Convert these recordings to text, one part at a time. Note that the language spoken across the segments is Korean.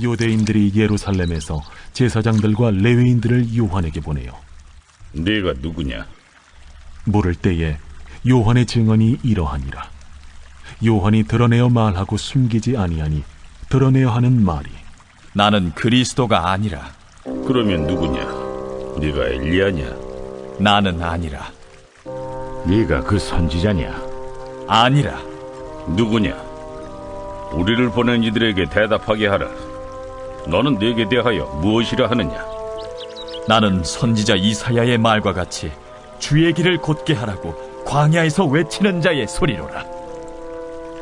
유대인들이 예루살렘에서 제사장들과 레위인들을 요한에게 보내요. 네가 누구냐? 물을 때에 요한의 증언이 이러하니라. 요한이 드러내어 말하고 숨기지 아니하니 드러내어 하는 말이 나는 그리스도가 아니라. 그러면 누구냐? 네가 엘리야냐? 나는 아니라. 네가 그 선지자냐? 아니라. 누구냐? 우리를 보낸 이들에게 대답하게 하라. 너는 네게 대하여 무엇이라 하느냐? 나는 선지자 이사야의 말과 같이 주의 길을 곧게 하라고 광야에서 외치는 자의 소리로라.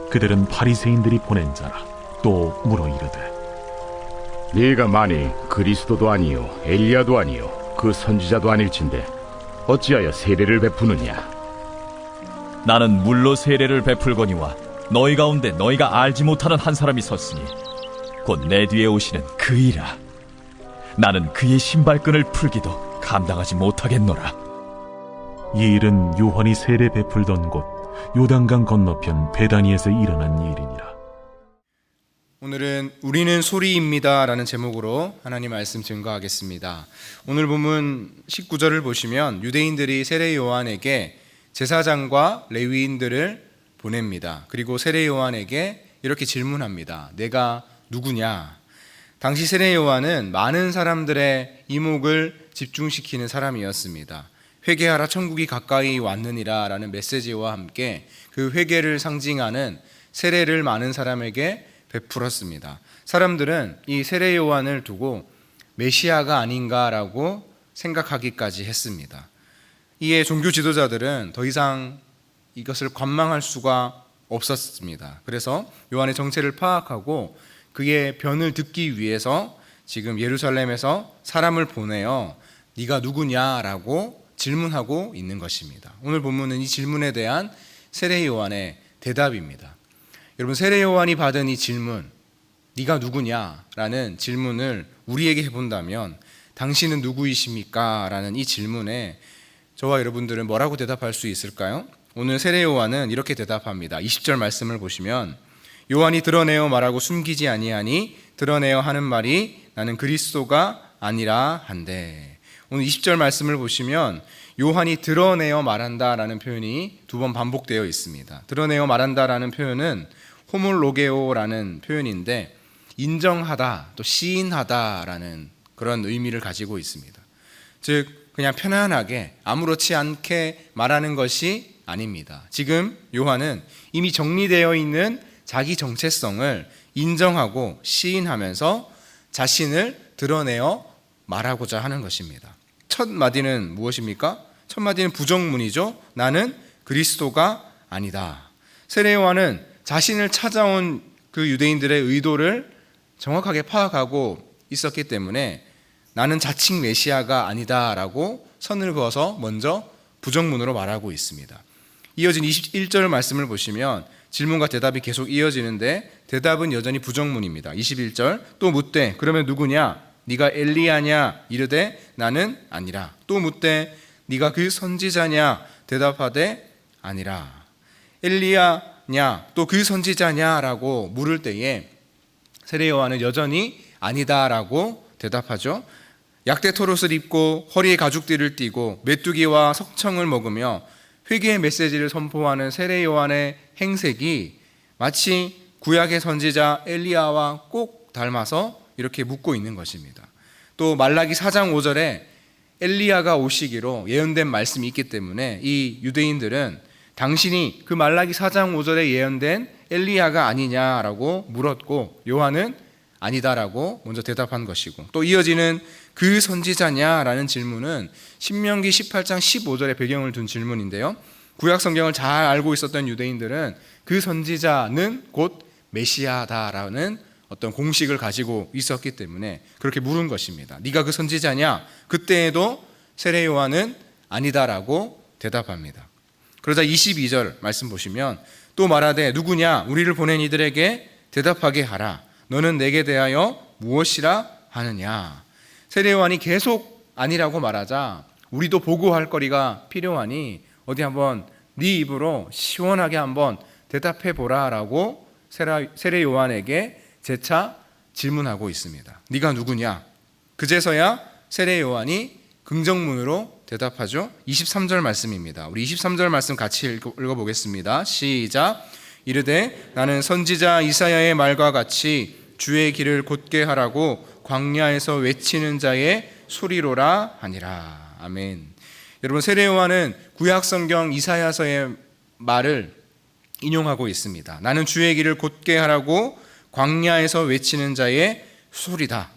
그들은 바리새인들이 보낸 자라. 또 물어 이르되 네가 만일 그리스도도 아니요 엘리야도 아니요 그 선지자도 아닐진데 어찌하여 세례를 베푸느냐? 나는 물로 세례를 베풀거니와 너희 가운데 너희가 알지 못하는 한 사람이 섰으니 곧 내 뒤에 오시는 그이라. 나는 그의 신발끈을 풀기도 감당하지 못하겠노라. 이 일은 요한이 세례 베풀던 곳 요단강 건너편 베다니에서 일어난 일이니라. 오늘은 우리는 소리입니다 라는 제목으로 하나님 말씀 증거하겠습니다. 오늘 본문 19절을 보시면 유대인들이 세례 요한에게 제사장과 레위인들을 보냅니다. 그리고 세례 요한에게 이렇게 질문합니다. 내가 누구냐? 당시 세례 요한은 많은 사람들의 이목을 집중시키는 사람이었습니다. 회개하라 천국이 가까이 왔느니라 라는 메시지와 함께 그 회개를 상징하는 세례를 많은 사람에게 베풀었습니다. 사람들은 이 세례 요한을 두고 메시아가 아닌가라고 생각하기까지 했습니다. 이에 종교 지도자들은 더 이상 이것을 관망할 수가 없었습니다. 그래서 요한의 정체를 파악하고 그의 변을 듣기 위해서 지금 예루살렘에서 사람을 보내어 네가 누구냐라고 질문하고 있는 것입니다. 오늘 본문은 이 질문에 대한 세례 요한의 대답입니다. 여러분, 세례 요한이 받은 이 질문, 네가 누구냐라는 질문을 우리에게 해본다면 당신은 누구이십니까? 라는 이 질문에 저와 여러분들은 뭐라고 대답할 수 있을까요? 오늘 세례 요한은 이렇게 대답합니다. 20절 말씀을 보시면 요한이 드러내어 말하고 숨기지 아니하니 드러내어 하는 말이 나는 그리스도가 아니라 한데. 오늘 20절 말씀을 보시면 요한이 드러내어 말한다라는 표현이 두 번 반복되어 있습니다. 드러내어 말한다라는 표현은 호몰로게오라는 표현인데 인정하다 또 시인하다라는 그런 의미를 가지고 있습니다. 즉 그냥 편안하게 아무렇지 않게 말하는 것이 아닙니다. 지금 요한은 이미 정리되어 있는 자기 정체성을 인정하고 시인하면서 자신을 드러내어 말하고자 하는 것입니다. 첫 마디는 무엇입니까? 첫 마디는 부정문이죠. 나는 그리스도가 아니다. 세례 요한은 자신을 찾아온 그 유대인들의 의도를 정확하게 파악하고 있었기 때문에 나는 자칭 메시아가 아니다라고 선을 그어서 먼저 부정문으로 말하고 있습니다. 이어진 21절 말씀을 보시면 질문과 대답이 계속 이어지는데 대답은 여전히 부정문입니다. 21절 또 묻되 그러면 누구냐? 네가 엘리야냐? 이르되 나는 아니라. 또 묻되 네가 그 선지자냐? 대답하되 아니라. 엘리야냐? 또 그 선지자냐라고 물을 때에 세례 요한은 여전히 아니다라고 대답하죠. 약대 토롯을 입고 허리에 가죽띠를 띠고 메뚜기와 석청을 먹으며 회개의 메시지를 선포하는 세례 요한의 행색이 마치 구약의 선지자 엘리야와 꼭 닮아서 이렇게 묻고 있는 것입니다. 또 말라기 4장 5절에 엘리야가 오시기로 예언된 말씀이 있기 때문에 이 유대인들은 당신이 그 말라기 4장 5절에 예언된 엘리야가 아니냐라고 물었고 요한은 아니다라고 먼저 대답한 것이고 또 이어지는 그 선지자냐라는 질문은 신명기 18장 15절의 배경을 둔 질문인데요. 구약 성경을 잘 알고 있었던 유대인들은 그 선지자는 곧 메시아다라는 어떤 공식을 가지고 있었기 때문에 그렇게 물은 것입니다. 네가 그 선지자냐? 그때에도 세례 요한은 아니다라고 대답합니다. 그러자 22절 말씀 보시면 또 말하되 누구냐? 우리를 보낸 이들에게 대답하게 하라. 너는 내게 대하여 무엇이라 하느냐? 세례 요한이 계속 아니라고 말하자 우리도 보고할 거리가 필요하니 어디 한번 네 입으로 시원하게 한번 대답해 보라라고 세례 요한에게 재차 질문하고 있습니다. 네가 누구냐? 그제서야 세례 요한이 긍정문으로 대답하죠. 23절 말씀입니다. 우리 23절 말씀 같이 읽어보겠습니다. 시작. 이르되 나는 선지자 이사야의 말과 같이 주의 길을 곧게 하라고 광야에서 외치는 자의 소리로라 하니라. 아멘. 여러분, 세례 요한은 구약 성경 이사야서의 말을 인용하고 있습니다. 나는 주의 길을 곧게 하라고 광야에서 외치는 자의 소리다.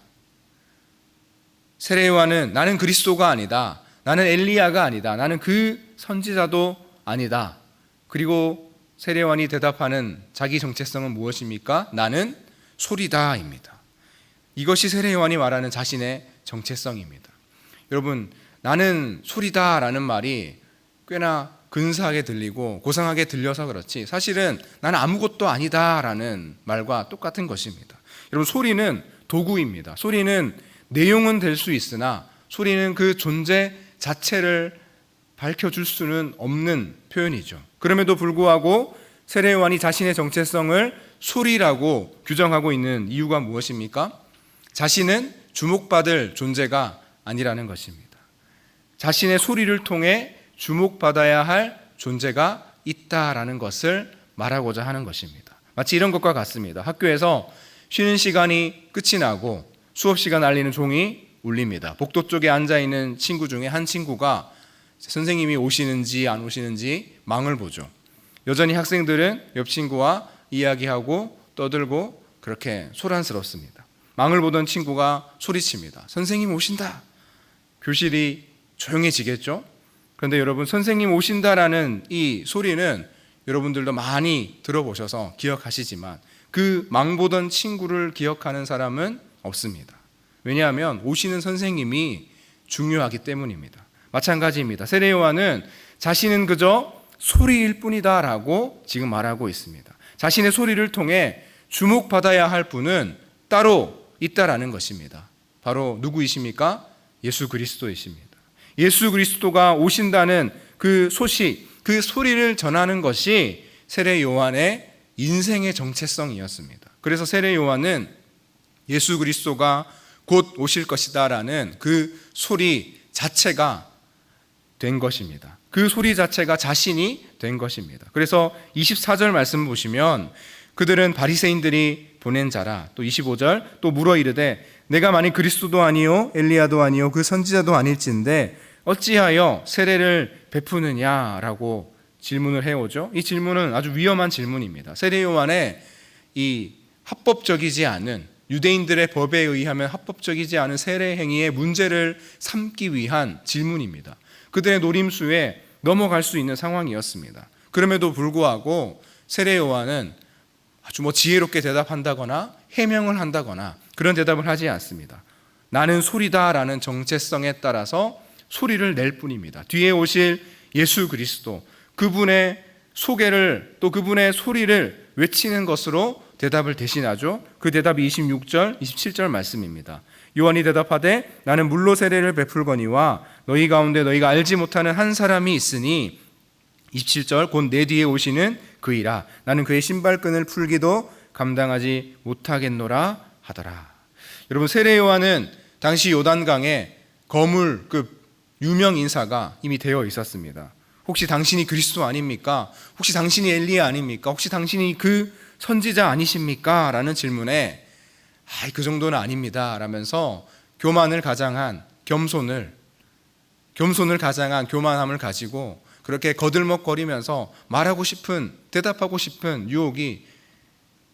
세례 요한은 나는 그리스도가 아니다. 나는 엘리야가 아니다. 나는 그 선지자도 아니다. 그리고 세례 요한이 대답하는 자기 정체성은 무엇입니까? 나는 소리다입니다. 이것이 세례 요한이 말하는 자신의 정체성입니다. 여러분, 나는 소리다라는 말이 꽤나 근사하게 들리고 고상하게 들려서 그렇지 사실은 나는 아무것도 아니다라는 말과 똑같은 것입니다. 여러분, 소리는 도구입니다. 소리는 내용은 될 수 있으나 소리는 그 존재 자체를 밝혀줄 수는 없는 표현이죠. 그럼에도 불구하고 세례 요한이 자신의 정체성을 소리라고 규정하고 있는 이유가 무엇입니까? 자신은 주목받을 존재가 아니라는 것입니다. 자신의 소리를 통해 주목받아야 할 존재가 있다라는 것을 말하고자 하는 것입니다. 마치 이런 것과 같습니다. 학교에서 쉬는 시간이 끝이 나고 수업 시간 알리는 종이 울립니다. 복도 쪽에 앉아있는 친구 중에 한 친구가 선생님이 오시는지 안 오시는지 망을 보죠. 여전히 학생들은 옆 친구와 이야기하고 떠들고 그렇게 소란스럽습니다. 망을 보던 친구가 소리칩니다. 선생님 오신다. 교실이 조용해지겠죠? 그런데 여러분, 선생님 오신다라는 이 소리는 여러분들도 많이 들어보셔서 기억하시지만 그 망보던 친구를 기억하는 사람은 없습니다. 왜냐하면 오시는 선생님이 중요하기 때문입니다. 마찬가지입니다. 세례 요한은 자신은 그저 소리일 뿐이다라고 지금 말하고 있습니다. 자신의 소리를 통해 주목받아야 할 분은 따로 있다라는 것입니다. 바로 누구이십니까? 예수 그리스도이십니다. 예수 그리스도가 오신다는 그 소식, 그 소리를 전하는 것이 세례 요한의 인생의 정체성이었습니다. 그래서 세례 요한은 예수 그리스도가 곧 오실 것이다라는 그 소리 자체가 된 것입니다. 그 소리 자체가 자신이 된 것입니다. 그래서 24절 말씀 보시면 그들은 바리새인들이 보낸 자라. 또 25절 또 물어 이르되 내가 만일 그리스도도 아니요 엘리야도 아니요 그 선지자도 아닐진데 어찌하여 세례를 베푸느냐라고 질문을 해오죠. 이 질문은 아주 위험한 질문입니다. 세례 요한의 이 합법적이지 않은, 유대인들의 법에 의하면 합법적이지 않은 세례 행위의 문제를 삼기 위한 질문입니다. 그들의 노림수에 넘어갈 수 있는 상황이었습니다. 그럼에도 불구하고 세례 요한은 아주 지혜롭게 대답한다거나 해명을 한다거나 그런 대답을 하지 않습니다. 나는 소리다라는 정체성에 따라서 소리를 낼 뿐입니다. 뒤에 오실 예수 그리스도, 그분의 소개를 또 그분의 소리를 외치는 것으로 대답을 대신하죠. 그 대답이 26절, 27절 말씀입니다. 요한이 대답하되 나는 물로 세례를 베풀거니와 너희 가운데 너희가 알지 못하는 한 사람이 있으니 27절 곧 내 뒤에 오시는 그이라 나는 그의 신발끈을 풀기도 감당하지 못하겠노라 하더라. 여러분, 세례 요한은 당시 요단강에 거물급 유명 인사가 이미 되어 있었습니다. 혹시 당신이 그리스도 아닙니까? 혹시 당신이 엘리야 아닙니까? 혹시 당신이 그 선지자 아니십니까? 라는 질문에 그 정도는 아닙니다 라면서 교만을 가장한 겸손을 가장한 교만함을 가지고 그렇게 거들먹거리면서 말하고 싶은, 대답하고 싶은 유혹이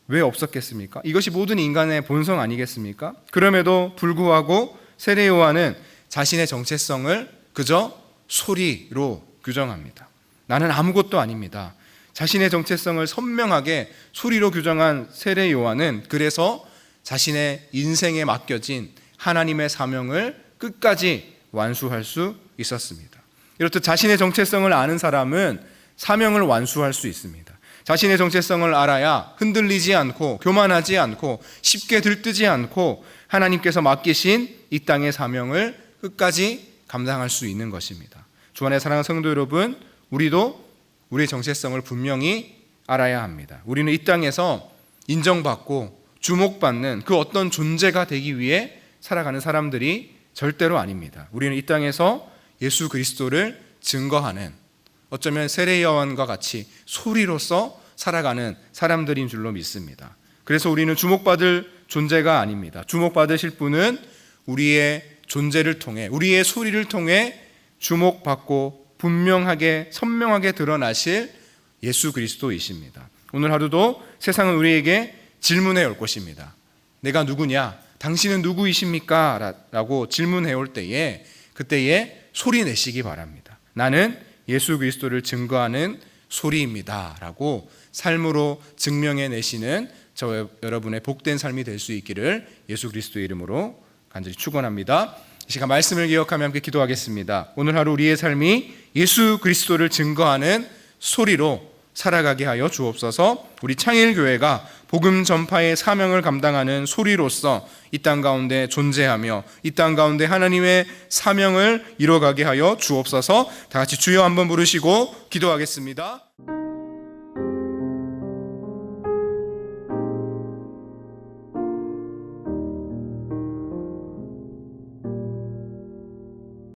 왜 없었겠습니까? 이것이 모든 인간의 본성 아니겠습니까? 그럼에도 불구하고 세례 요한은 자신의 정체성을 그저 소리로 규정합니다. 나는 아무것도 아닙니다. 자신의 정체성을 선명하게 소리로 규정한 세례 요한은 그래서 자신의 인생에 맡겨진 하나님의 사명을 끝까지 완수할 수 있었습니다. 이렇듯 자신의 정체성을 아는 사람은 사명을 완수할 수 있습니다. 자신의 정체성을 알아야 흔들리지 않고 교만하지 않고 쉽게 들뜨지 않고 하나님께서 맡기신 이 땅의 사명을 끝까지 감당할 수 있는 것입니다. 주 안에 사랑하는 성도 여러분, 우리도 우리의 정체성을 분명히 알아야 합니다. 우리는 이 땅에서 인정받고 주목받는 그 어떤 존재가 되기 위해 살아가는 사람들이 절대로 아닙니다. 우리는 이 땅에서 예수 그리스도를 증거하는, 어쩌면 세례 요한과 같이 소리로서 살아가는 사람들인 줄로 믿습니다. 그래서 우리는 주목받을 존재가 아닙니다. 주목받으실 분은 우리의 존재를 통해, 우리의 소리를 통해 주목받고 분명하게 선명하게 드러나실 예수 그리스도이십니다. 오늘 하루도 세상은 우리에게 질문해 올 것입니다. 내가 누구냐? 당신은 누구이십니까? 라고 질문해 올 때에 그때에 소리 내시기 바랍니다. 나는 예수 그리스도를 증거하는 소리입니다 라고 삶으로 증명해 내시는 저 여러분의 복된 삶이 될 수 있기를 예수 그리스도의 이름으로 간절히 축원합니다. 이 시간 말씀을 기억하며 함께 기도하겠습니다. 오늘 하루 우리의 삶이 예수 그리스도를 증거하는 소리로 살아가게 하여 주옵소서. 우리 창일교회가 복음 전파의 사명을 감당하는 소리로서 이 땅 가운데 존재하며 이 땅 가운데 하나님의 사명을 이뤄가게 하여 주옵소서. 다 같이 주여 한번 부르시고 기도하겠습니다.